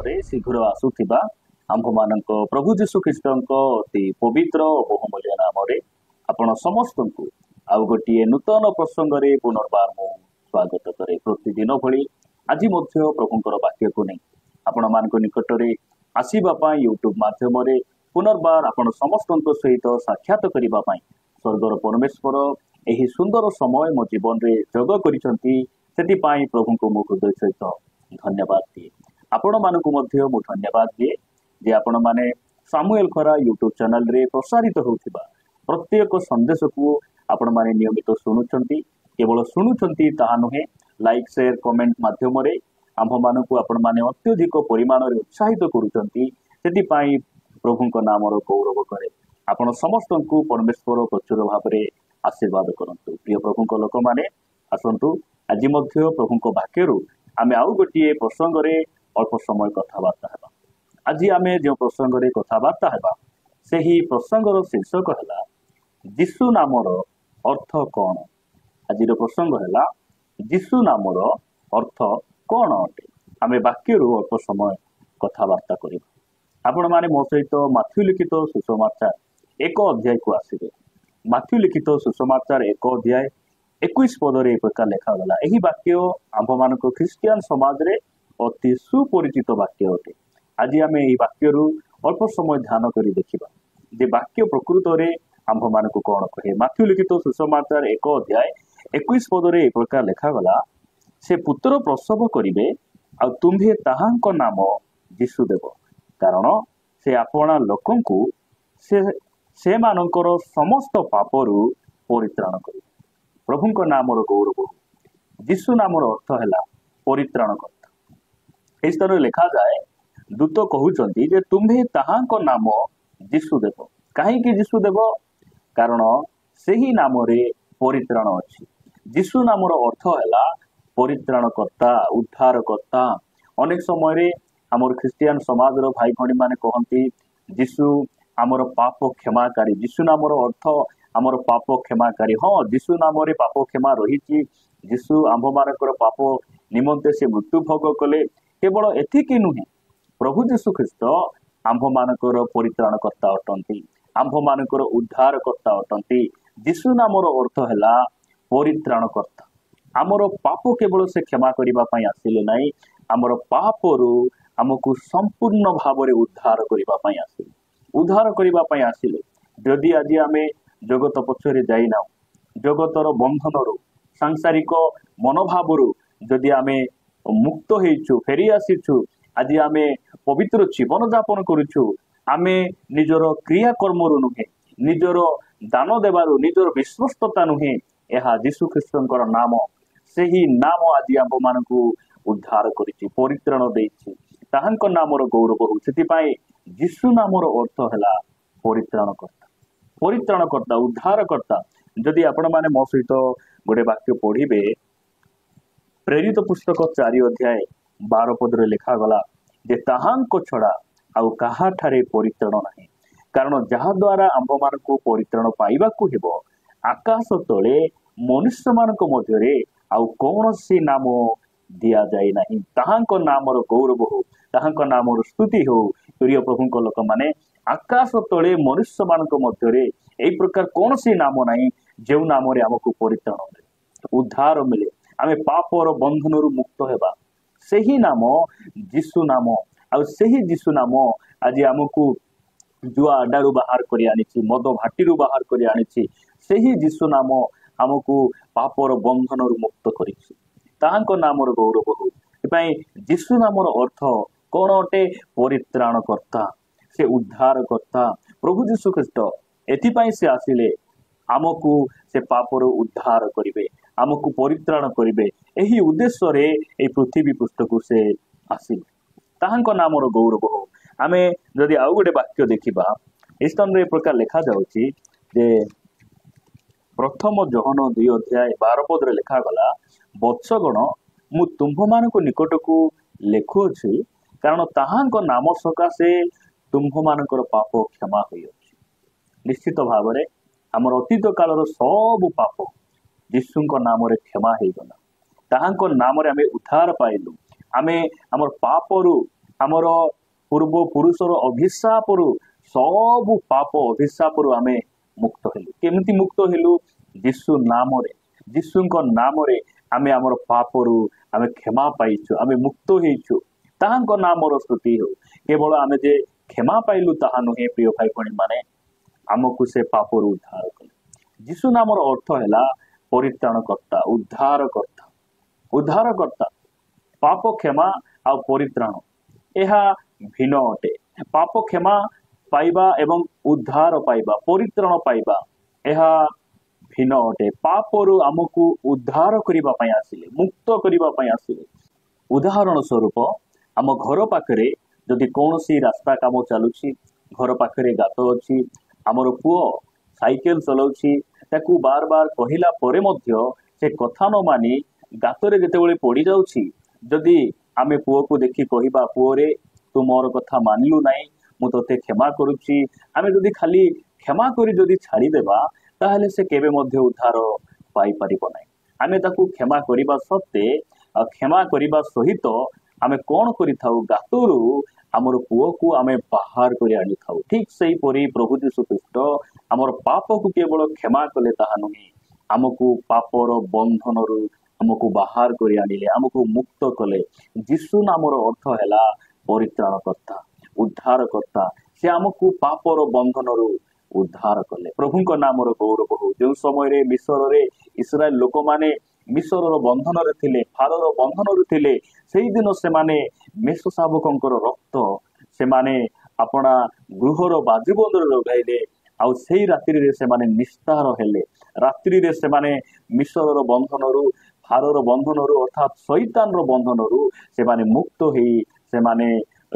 ଜୀବନରେ ଶୀଘ୍ର ଆସୁଥିବା ଆମ୍ଭମାନଙ୍କ ପ୍ରଭୁ ଯୀଶୁ ଖ୍ରୀଷ୍ଟଙ୍କ ଅତି ପବିତ୍ର ବହୁମୂଲ୍ୟ ନାମରେ ଆପଣ ସମସ୍ତଙ୍କୁ ଆଉ ଗୋଟିଏ ନୂତନ ପ୍ରସଙ୍ଗରେ ପୁନର୍ବାର ମୁଁ ସ୍ୱାଗତ କରେ। ପ୍ରତିଦିନ ଭଳି ଆଜି ମଧ୍ୟ ପ୍ରଭୁଙ୍କର ବାକ୍ୟକୁ ନେଇ ଆପଣମାନଙ୍କ ନିକଟରେ ଆସିବା ପାଇଁ ୟୁଟ୍ୟୁବ ମାଧ୍ୟମରେ ପୁନର୍ବାର ଆପଣ ସମସ୍ତଙ୍କ ସହିତ ସାକ୍ଷାତ କରିବା ପାଇଁ ସ୍ୱର୍ଗର ପରମେଶ୍ୱର ଏହି ସୁନ୍ଦର ସମୟ ମୋ ଜୀବନରେ ଯୋଗ କରିଛନ୍ତି। ସେଥିପାଇଁ ପ୍ରଭୁଙ୍କୁ ମୁଁ ହୃଦୟ ସହିତ ଧନ୍ୟବାଦ ଦିଏ। ଆପଣମାନଙ୍କୁ ମଧ୍ୟ ମୁଁ ଧନ୍ୟବାଦ ଦିଏ ଯେ ଆପଣମାନେ ସାମୁଏଲ ଖରା ୟୁଟ୍ୟୁବ ଚ୍ୟାନେଲରେ ପ୍ରସାରିତ ହେଉଥିବା ପ୍ରତ୍ୟେକ ସନ୍ଦେଶକୁ ଆପଣମାନେ ନିୟମିତ ଶୁଣୁଛନ୍ତି। କେବଳ ଶୁଣୁଛନ୍ତି ତାହା ନୁହେଁ, ଲାଇକ୍ ସେୟାର କମେଣ୍ଟ ମାଧ୍ୟମରେ ଆମ୍ଭମାନଙ୍କୁ ଆପଣମାନେ ଅତ୍ୟଧିକ ପରିମାଣରେ ଉତ୍ସାହିତ କରୁଛନ୍ତି। ସେଥିପାଇଁ ପ୍ରଭୁଙ୍କ ନାମର ଗୌରବ କରେ। ଆପଣ ସମସ୍ତଙ୍କୁ ପରମେଶ୍ୱର ପ୍ରଚୁର ଭାବରେ ଆଶୀର୍ବାଦ କରନ୍ତୁ। ପ୍ରିୟ ପ୍ରଭୁଙ୍କ ଲୋକମାନେ, ଆସନ୍ତୁ ଆଜି ମଧ୍ୟ ପ୍ରଭୁଙ୍କ ବାକ୍ୟରୁ ଆମେ ଆଉ ଗୋଟିଏ ପ୍ରସଙ୍ଗରେ ଅଳ୍ପ ସମୟ କଥାବାର୍ତ୍ତା ହେବା। ଆଜି ଆମେ ଯେଉଁ ପ୍ରସଙ୍ଗରେ କଥାବାର୍ତ୍ତା ହେବା ସେହି ପ୍ରସଙ୍ଗର ଶୀର୍ଷକ ହେଲା ଯୀଶୁ ନାମର ଅର୍ଥ କ'ଣ। ଆଜିର ପ୍ରସଙ୍ଗ ହେଲା ଯୀଶୁ ନାମର ଅର୍ଥ କ'ଣ ଅଟେ। ଆମେ ବାକ୍ୟରୁ ଅଳ୍ପ ସମୟ କଥାବାର୍ତ୍ତା କରିବା। ଆପଣମାନେ ମୋ ସହିତ ମାଥ୍ୟୁ ଲିଖିତ ସୁସମାଚାର 1 ଅଧ୍ୟାୟକୁ ଆସିବେ। ମାଥ୍ୟୁ ଲିଖିତ ସୁସମାଚାର 1 ଅଧ୍ୟାୟ 21 ପଦରେ ଏ ପ୍ରକାର ଲେଖାଗଲା। ଏହି ବାକ୍ୟ ଆମ୍ଭମାନଙ୍କ ଖ୍ରୀଷ୍ଟିଆନ ସମାଜରେ ଅତି ସୁପରିଚିତ ବାକ୍ୟ ଅଟେ। ଆଜି ଆମେ ଏହି ବାକ୍ୟରୁ ଅଳ୍ପ ସମୟ ଧ୍ୟାନ କରି ଦେଖିବା ଯେ ବାକ୍ୟ ପ୍ରକୃତରେ ଆମ୍ଭମାନଙ୍କୁ କ'ଣ କହେ। ମାଥ୍ୟୁ ଲିଖିତ ସୁସମାଚାର 1 ଅଧ୍ୟାୟ 21 ପଦରେ ଏ ପ୍ରକାର ଲେଖାଗଲା, ସେ ପୁତ୍ର ପ୍ରସବ କରିବେ ଆଉ ତୁମ୍ଭେ ତାହାଙ୍କ ନାମ ଯୀଶୁ ଦେବ, କାରଣ ସେ ଆପଣା ଲୋକଙ୍କୁ ସେମାନଙ୍କର ସମସ୍ତ ପାପରୁ ପରିତ୍ରାଣ କରିବେ। ପ୍ରଭୁଙ୍କ ନାମର ଗୌରବ। ଯୀଶୁ ନାମର ଅର୍ଥ ହେଲା ପରିତ୍ରାଣକର୍ତ୍ତା। ଏହି ସ୍ଥାନରେ ଲେଖାଯାଏ, ଦୂତ କହୁଛନ୍ତି ଯେ ତୁମ୍ଭେ ତାହାଙ୍କ ନାମ ଯୀଶୁ ଦେବ। କାହିଁକି ଯୀଶୁ ଦେବ? କାରଣ ସେହି ନାମରେ ପରିତ୍ରାଣ ଅଛି। ଯୀଶୁ ନାମର ଅର୍ଥ ହେଲା ପରିତ୍ରାଣକର୍ତ୍ତା, ଉଦ୍ଧାରକର୍ତ୍ତା। ଅନେକ ସମୟରେ ଆମର ଖ୍ରୀଷ୍ଟିଆନ ସମାଜର ଭାଇ ଭଉଣୀ ମାନେ କହନ୍ତି ଯୀଶୁ ଆମର ପାପ କ୍ଷମାକାରୀ। ଯୀଶୁ ନାମର ଅର୍ଥ ଆମର ପାପ କ୍ଷମାକାରୀ। ହଁ, ଯୀଶୁ ନାମରେ ପାପ କ୍ଷମା ରହିଛି। ଯୀଶୁ ଆମ୍ଭମାନଙ୍କର ପାପ ନିମନ୍ତେ ସେ ମୃତ୍ୟୁ ଭୋଗ କଲେ। କେବଳ ଏତିକି ନୁହେଁ, ପ୍ରଭୁ ଯୀଶୁ ଖ୍ରୀଷ୍ଟ ଆମ୍ଭମାନଙ୍କର ପରିତ୍ରାଣକର୍ତ୍ତା ଅଟନ୍ତି, ଆମ୍ଭମାନଙ୍କର ଉଦ୍ଧାରକର୍ତ୍ତା ଅଟନ୍ତି। ଯୀଶୁ ନାମର ଅର୍ଥ ହେଲା ପରିତ୍ରାଣକର୍ତ୍ତା। ଆମର ପାପ କେବଳ ସେ କ୍ଷମା କରିବା ପାଇଁ ଆସିଲେ ନାହିଁ, ଆମର ପାପରୁ ଆମକୁ ସମ୍ପୂର୍ଣ୍ଣ ଭାବରେ ଉଦ୍ଧାର କରିବା ପାଇଁ ଆସିଲେ। ଉଦ୍ଧାର କରିବା ପାଇଁ ଆସିଲେ। ଯଦି ଆଜି ଆମେ ଜଗତ ପଛରେ ଯାଇନାହୁଁ, ଜଗତର ବନ୍ଧନରୁ, ସାଂସାରିକ ମନୋଭାବରୁ ଯଦି ଆମେ ମୁକ୍ତ ହେଇଛୁ, ଫେରି ଆସିଛୁ, ଆଜି ଆମେ ପବିତ୍ର ଜୀବନ ଯାପନ କରୁଛୁ, ଆମେ ନିଜର କ୍ରିୟାକର୍ମରୁ ନୁହେଁ, ନିଜର ଦାନ ଦେବାରୁ, ନିଜର ବିଶ୍ୱସ୍ତତା ନୁହେଁ, ଏହା ଯୀଶୁ ଖ୍ରୀଷ୍ଟଙ୍କର ନାମ। ସେହି ନାମ ଆଜି ଆମ୍ଭମାନଙ୍କୁ ଉଦ୍ଧାର କରିଛି, ପରିତ୍ରାଣ ଦେଇଛି। ତାହାଙ୍କ ନାମର ଗୌରବ ହଉ। ସେଥିପାଇଁ ଯୀଶୁ ନାମର ଅର୍ଥ ହେଲା ପରିତ୍ରାଣକର୍ତ୍ତା, ପରିତ୍ରାଣକର୍ତ୍ତା, ଉଦ୍ଧାରକର୍ତ୍ତା। ଯଦି ଆପଣମାନେ ମୋ ସହିତ ଗୋଟେ ବାକ୍ୟ ପଢିବେ, ପ୍ରେରିତ ପୁସ୍ତକ 4 ଅଧ୍ୟାୟ 12 ପଦରେ ଲେଖାଗଲା ଯେ ତାହାଙ୍କ ଛଡା ଆଉ କାହାଠାରେ ପରିତ୍ରାଣ ନାହିଁ, କାରଣ ଯାହା ଦ୍ୱାରା ଆମ୍ଭମାନଙ୍କୁ ପରିତ୍ରାଣ ପାଇବାକୁ ହେବ ଆକାଶ ତଳେ ମନୁଷ୍ୟମାନଙ୍କ ମଧ୍ୟରେ ଆଉ କୌଣସି ନାମ ଦିଆଯାଇ ନାହିଁ। ତାହାଙ୍କ ନାମର ଗୌରବ ହଉ, ତାହାଙ୍କ ନାମର ସ୍ତୁତି ହଉ। ପ୍ରିୟ ପ୍ରଭୁଙ୍କ ଲୋକମାନେ, ଆକାଶ ତଳେ ମନୁଷ୍ୟମାନଙ୍କ ମଧ୍ୟରେ ଏଇ ପ୍ରକାର କୌଣସି ନାମ ନାହିଁ ଯେଉଁ ନାମରେ ଆମକୁ ପରିତ୍ରାଣ ମିଳେ, ଉଦ୍ଧାର ମିଳେ, ଆମେ ପାପର ବନ୍ଧନରୁ ମୁକ୍ତ ହେବା। ସେହି ନାମ ଯୀଶୁ ନାମ। ଆଉ ସେହି ଯୀଶୁ ନାମ ଆଜି ଆମକୁ ଜୁଆ ଆଡାରୁ ବାହାର କରି ଆଣିଛି, ମଦ ଭାଟିରୁ ବାହାର କରି ଆଣିଛି। ସେହି ଯୀଶୁ ନାମ ଆମକୁ ପାପର ବନ୍ଧନରୁ ମୁକ୍ତ କରିଛି। ତାହାଙ୍କ ନାମର ଗୌରବ ହଉ। ସେଥିପାଇଁ ଯୀଶୁ ନାମର ଅର୍ଥ କ'ଣ ଅଟେ? ପରିତ୍ରାଣକର୍ତ୍ତା, ସେ ଉଦ୍ଧାରକର୍ତ୍ତା। ପ୍ରଭୁ ଯୀଶୁ ଖ୍ରୀଷ୍ଟ ଏଥିପାଇଁ ସେ ଆସିଲେ, ଆମକୁ ସେ ପାପରୁ ଉଦ୍ଧାର କରିବେ, ଆମକୁ ପରିତ୍ରାଣ କରିବେ। ଏହି ଉଦ୍ଦେଶ୍ୟରେ ଏହି ପୃଥିବୀ ପୃଷ୍ଠକୁ ସେ ଆସିଲେ। ତାହାଙ୍କ ନାମର ଗୌରବ ହଉ। ଆମେ ଯଦି ଆଉ ଗୋଟେ ବାକ୍ୟ ଦେଖିବା, ଏ ସ୍ଥାନରେ ଏ ପ୍ରକାର ଲେଖାଯାଉଛି ଯେ ପ୍ରଥମ ଜହନ 2 ଅଧ୍ୟାୟ 12 ପଦରେ ଲେଖାଗଲା, ବତ୍ସଗଣ, ମୁଁ ତୁମ୍ଭମାନଙ୍କ ନିକଟକୁ ଲେଖୁଅଛି, କାରଣ ତାହାଙ୍କ ନାମ ସକାଶେ ତୁମ୍ଭମାନଙ୍କର ପାପ କ୍ଷମା ହୋଇଅଛି। ନିଶ୍ଚିତ ଭାବରେ ଆମର ଅତୀତ କାଳର ସବୁ ପାପ ଯୀଶୁଙ୍କ ନାମରେ କ୍ଷମା ହେଇଗଲା। ତାହାଙ୍କ ନାମରେ ଆମେ ଉଦ୍ଧାର ପାଇଲୁ। ଆମେ ଆମର ପାପରୁ आमर पूर्व पुरुषर अभिशापरू सबु पाप अभिशापरू आमे मुक्त हेलु केमिति मुक्त हेलु यीशु नाम रे यीशुଙ୍କ नाम रे आमे आमर पापरू आमे क्षमा पाइछु आमे मुक्त हेइछु ताहांको नामर स्तुति हो केवल आमे जे क्षमा पाइलु ताहा नुहे प्रिय भाई भणी माने आमको से पापरू उद्धार कले यीशु नामर अर्थ हैला परित्राणकर्ता उद्धारकर्ता पाप क्षमा आ परित्राण यह भिन्न अटे पाप क्षमा पाइबा एवं उद्धार पाइबा परित्राण पाइबा यह भिन्न अटे पापरू आमको उद्धार करिबा पई आसिले मुक्त करिबा पई आसिले उदाहरण स्वरूप आम घर पाखरे जदि कौनसी रास्ता काम चलुछि घर पाखरे गात अछि आमर पुओ साइकेल चलाउछि ताकू बार बार कहिला परे मध्य से कथा न मानी गातरे जेतेबेले पड़ी जाउछि जदि आमे पुओ को देखि कहिबा पुओ रे तू मोर कथा मानिलु नाही मु तोते क्षमा करूछि आमे जदि खाली क्षमा करी जदि छाड़ी देबा ताहले से केबे मध्य उद्धार पाई परिबो नाही आमे ताकू क्षमा करिबा सत्ते क्षमा करिबा सहित आमे कोन करि थाउ गातरू आमर पुओ को आमे बाहर करि आनी थाउ ठीक सही परी प्रभु यीशु ख्रीष्ट आमर पाप को केवल क्षमा कले ताहा नुहे आमको पापर बंधन रु आमको बाहर करि आनिले आमको मुक्त कले यीशु नामर अर्थ हैला परित्राणकर्ता उद्धारकर्ता से आमको पापर बंधन रु उद्धार कले प्रभुଙ୍କ नामर गौरव हो जो समय मिस्र रे इस्राएल लोक माने मिस्र बंधन रे थिले फारोर बंधन रे थिले सेही दिन से माने मेष शावकंकर रक्त से माने अपना गृहर बाजुबंदर लगाइले आउ सेही रात्रि रे से माने निस्तार हेले रात्रि रे से माने मिस्र बंधन रु फारोर बंधन रु अर्थात शैतान रो बंधन रु से माने मुक्त हेई से माने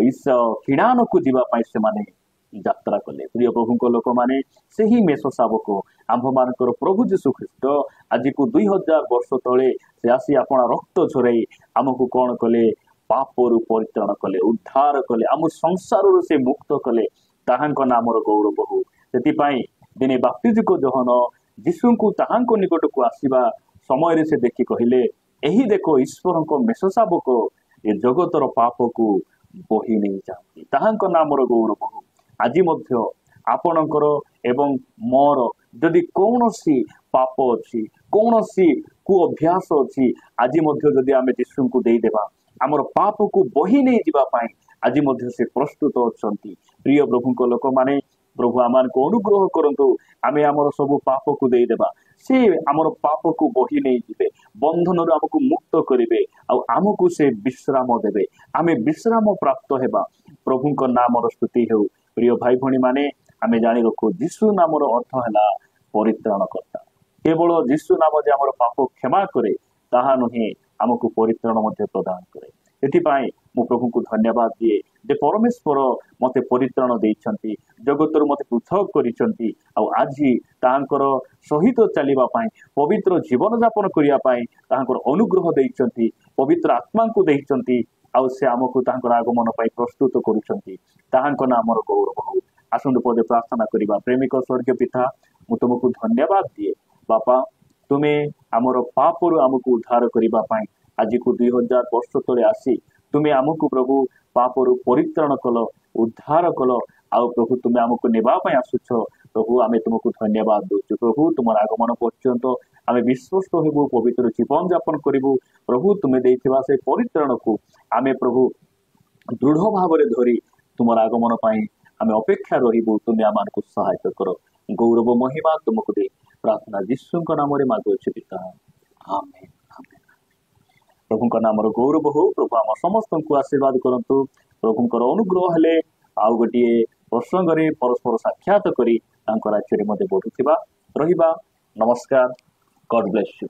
इस किणान को जीवा पाई से माने यात्रा कले प्रिय प्रभु को लोक माने सेही मेष शावक आंभ मानकर प्रभु यीशु ख्रीष्ट आज को 2000 वर्ष तले से आसी अपना रक्त झरई आमको कौन कले पापरू परित्राण कले उद्धार कले आम संसार से मुक्त कले ताहांको नामर गौरव हो सेतिपाई दिने बाप्तिजिक जोहन यीशु को ताहांको निकट को आसीबा समय रे से देखि कहिले एही देखो ईश्वर को मेष शावक ए जगतर पाप को बही नहीं जाती ताहांको नामर गौरव हो आज मध्य आपणकर एवं मोर जदि कौनसी पाप अच्छी कौनसी कु अभ्यास अच्छी आज मध्य जदि आमे यीशु को दे देबा हमर पाप को बही नहीं जीवा पाई आज मध्य से प्रस्तुत अछंती प्रिय प्रभु को लोक माने प्रभु आमान को अनुग्रह करंतु आमे हमर सब पाप को दे देबा से हमर पाप को बही नहीं जीवे बंधन रो हमको मुक्त करिवे आ हमको से विश्राम देबे आमे विश्राम प्राप्त हेबा प्रभु को नाम रो स्तुति हो प्रिय भाई भणी माने आमे जानि रखो यीशु नाम रो अर्थ हैला परित्राणकर्ता केवल यीशु नाम जे हमर पाप क्षमा करे ताहा नुहे हमको परित्राण मध्य प्रदान करे एथिपाई मु प्रभु को धन्यवाद दिए जे परमेश्वर मते परित्राण देइछंती जगतर मते पृथक करिसंती आ आज तांकर सहित चलिबा पाई पवित्र जीवन यापन करिया पाई तांकर अनुग्रह देइछंती पवित्र आत्मा को देइछंती आ से हमको तांकर आगमन पाई प्रस्तुत करिसंती तांकर नामर गौरव हो आसंद पदे प्रार्थना करिबा प्रेमिक स्वर्गीय पिता मु तुमको धन्यवाद दिए बापा तुमे आमर पापरू आमको उद्धार करिबा पाई आज को 2000 वर्ष तले आसी तुमे आमको प्रभु पापरू परित्राण कल उद्धार कल आउ प्रभु तुमे आमको नेबा पाई आसुछ प्रभु आमे तुमको धन्यवाद दोछु प्रभु तुमर आगमन पर्यंत आमे विश्वस्त हेबु पवित्र जीवन यापन करिबु प्रभु तुमे देइथिबा से परित्राण को आमे प्रभु दृढ़ भाव रे धरी तुमर आगमन पाई आमे अपेक्षा रहिबु तुमे आमानकु सहायता करो गौरव महिमा तुमको दे प्रार्थना यीशुଙ୍କ नामरे मागुछु पिता आमेन आमेन प्रभुଙ୍କ नामर गौरव हो प्रभु आम समस्त को आशीर्वाद करंतु प्रभुଙ୍କର अनुग्रह हेले आउ गोटे प्रसंग रे परस्पर साक्षात करी तांकर राज्य रे मते बढ़ुथिबा रहिबा नमस्कार गॉड ब्लेस यू।